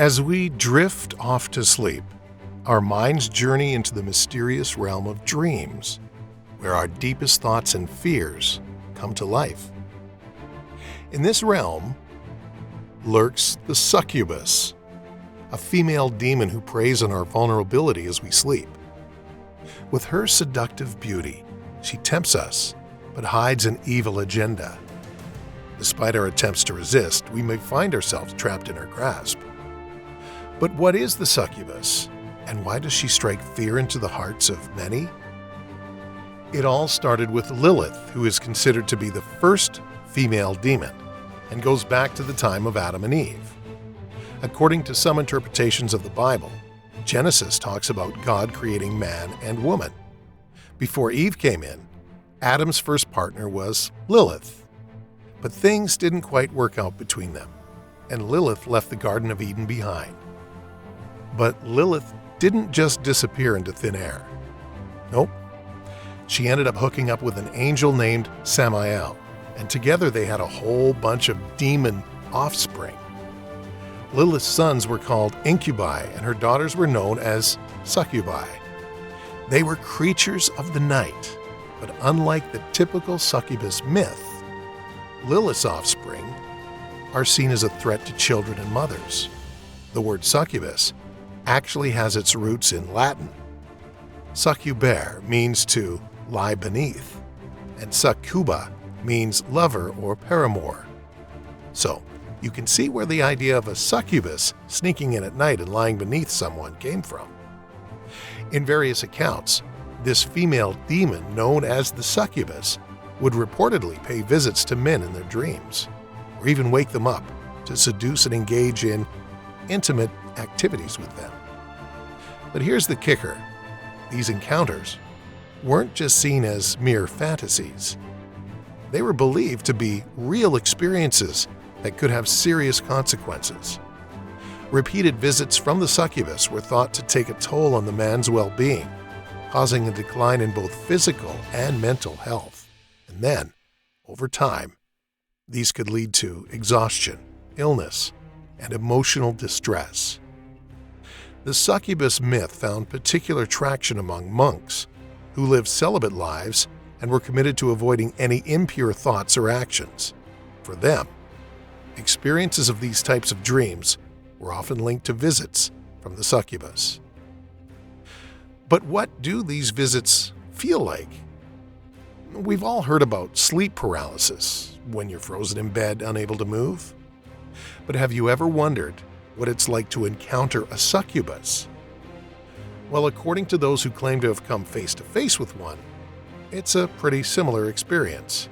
As we drift off to sleep, our minds journey into the mysterious realm of dreams, where our deepest thoughts and fears come to life. In this realm lurks the succubus, a female demon who preys on our vulnerability as we sleep. With her seductive beauty, she tempts us, but hides an evil agenda. Despite our attempts to resist, we may find ourselves trapped in her grasp. But what is the succubus, and why does she strike fear into the hearts of many? It all started with Lilith, who is considered to be the first female demon, and goes back to the time of Adam and Eve. According to some interpretations of the Bible, Genesis talks about God creating man and woman. Before Eve came in, Adam's first partner was Lilith. But things didn't quite work out between them, and Lilith left the Garden of Eden behind. But Lilith didn't just disappear into thin air. Nope. She ended up hooking up with an angel named Samael, and together they had a whole bunch of demon offspring. Lilith's sons were called incubi, and her daughters were known as succubi. They were creatures of the night, but unlike the typical succubus myth, Lilith's offspring are seen as a threat to children and mothers. The word succubus actually has its roots in Latin. Succubere means to lie beneath, and succuba means lover or paramour. So, you can see where the idea of a succubus sneaking in at night and lying beneath someone came from. In various accounts, this female demon known as the succubus would reportedly pay visits to men in their dreams, or even wake them up to seduce and engage in intimate activities with them. But here's the kicker. These encounters weren't just seen as mere fantasies. They were believed to be real experiences that could have serious consequences. Repeated visits from the succubus were thought to take a toll on the man's well-being, causing a decline in both physical and mental health. And then, over time, these could lead to exhaustion, illness, and emotional distress. The succubus myth found particular traction among monks who lived celibate lives and were committed to avoiding any impure thoughts or actions. For them, experiences of these types of dreams were often linked to visits from the succubus. But what do these visits feel like? We've all heard about sleep paralysis, when you're frozen in bed, unable to move. But have you ever wondered what it's like to encounter a succubus? Well, according to those who claim to have come face to face with one, it's a pretty similar experience.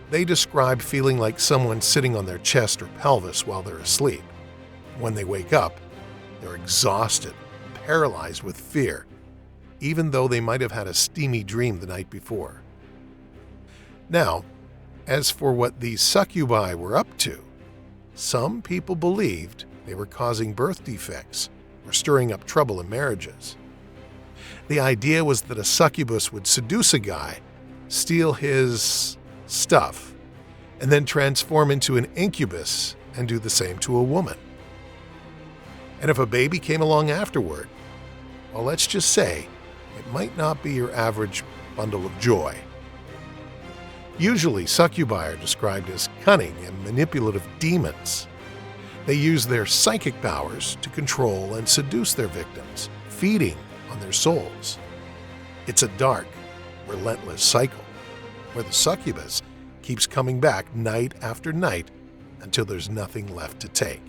They describe feeling like someone sitting on their chest or pelvis while they're asleep. When they wake up, they're exhausted, paralyzed with fear, even though they might have had a steamy dream the night before. Now, as for what these succubi were up to, some people believed they were causing birth defects or stirring up trouble in marriages. The idea was that a succubus would seduce a guy, steal his stuff, and then transform into an incubus and do the same to a woman. And if a baby came along afterward, well, let's just say it might not be your average bundle of joy. Usually, succubi are described as cunning and manipulative demons. They use their psychic powers to control and seduce their victims, feeding on their souls. It's a dark, relentless cycle where the succubus keeps coming back night after night until there's nothing left to take.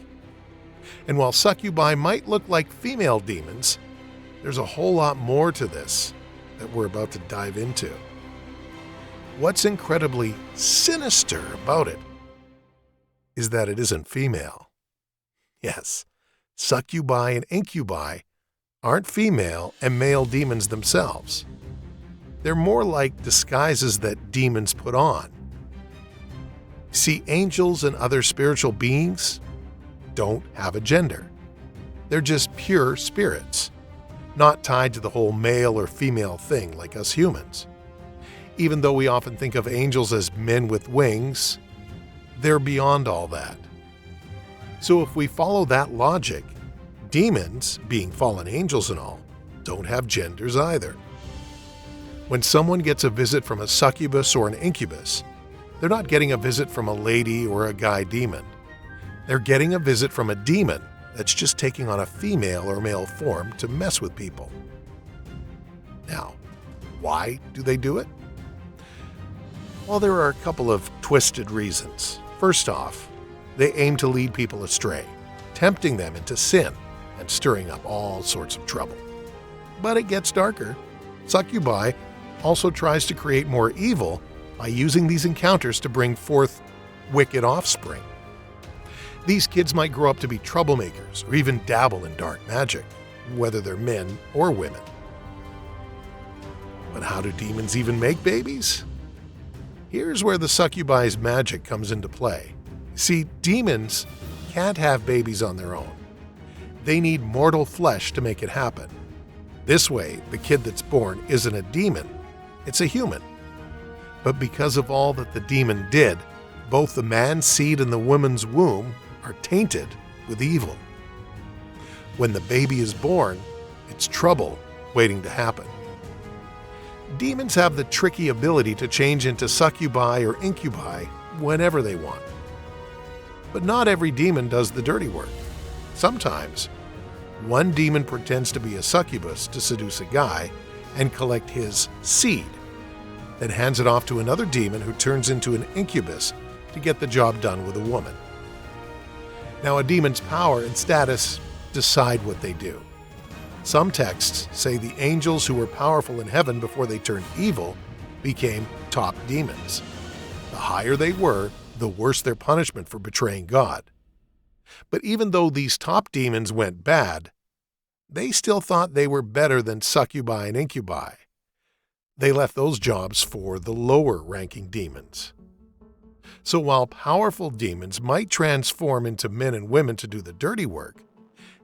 And while succubi might look like female demons, there's a whole lot more to this that we're about to dive into. What's incredibly sinister about it is that it isn't female. Yes, succubi and incubi aren't female and male demons themselves. They're more like disguises that demons put on. See, angels and other spiritual beings don't have a gender. They're just pure spirits, not tied to the whole male or female thing like us humans. Even though we often think of angels as men with wings, they're beyond all that. So if we follow that logic, demons, being fallen angels and all, don't have genders either. When someone gets a visit from a succubus or an incubus, they're not getting a visit from a lady or a guy demon. They're getting a visit from a demon that's just taking on a female or male form to mess with people. Now, why do they do it? Well, there are a couple of twisted reasons. First off, they aim to lead people astray, tempting them into sin and stirring up all sorts of trouble. But it gets darker. Succubi also tries to create more evil by using these encounters to bring forth wicked offspring. These kids might grow up to be troublemakers or even dabble in dark magic, whether they're men or women. But how do demons even make babies? Here's where the succubi's magic comes into play. See, demons can't have babies on their own. They need mortal flesh to make it happen. This way, the kid that's born isn't a demon, it's a human. But because of all that the demon did, both the man's seed and the woman's womb are tainted with evil. When the baby is born, it's trouble waiting to happen. Demons have the tricky ability to change into succubi or incubi whenever they want. But not every demon does the dirty work. Sometimes, one demon pretends to be a succubus to seduce a guy and collect his seed, then hands it off to another demon who turns into an incubus to get the job done with a woman. Now, a demon's power and status decide what they do. Some texts say the angels who were powerful in heaven before they turned evil became top demons. The higher they were, the worse their punishment for betraying God. But even though these top demons went bad, they still thought they were better than succubi and incubi. They left those jobs for the lower-ranking demons. So while powerful demons might transform into men and women to do the dirty work,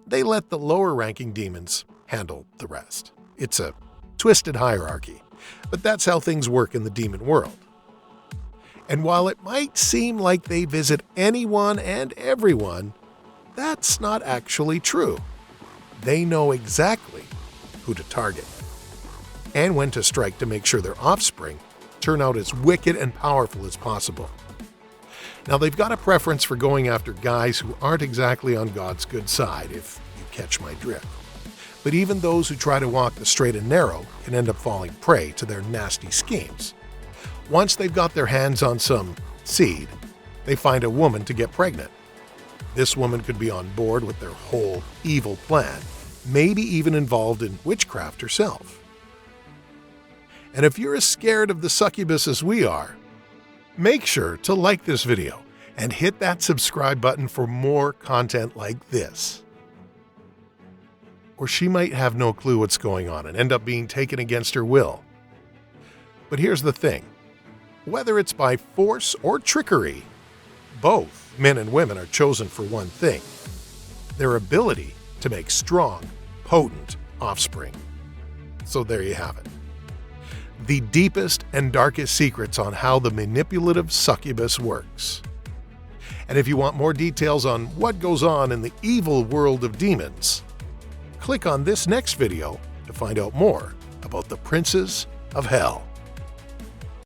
they let the lower-ranking demons handle the rest. It's a twisted hierarchy, but that's how things work in the demon world. And while it might seem like they visit anyone and everyone, that's not actually true. They know exactly who to target and when to strike to make sure their offspring turn out as wicked and powerful as possible. Now, they've got a preference for going after guys who aren't exactly on God's good side, if you catch my drift. But even those who try to walk the straight and narrow can end up falling prey to their nasty schemes. Once they've got their hands on some seed, they find a woman to get pregnant. This woman could be on board with their whole evil plan, maybe even involved in witchcraft herself. And if you're as scared of the succubus as we are, make sure to like this video and hit that subscribe button for more content like this. Or she might have no clue what's going on and end up being taken against her will. But here's the thing. Whether it's by force or trickery, both men and women are chosen for one thing: their ability to make strong, potent offspring. So there you have it. The deepest and darkest secrets on how the manipulative succubus works. And if you want more details on what goes on in the evil world of demons, click on this next video to find out more about the princes of hell.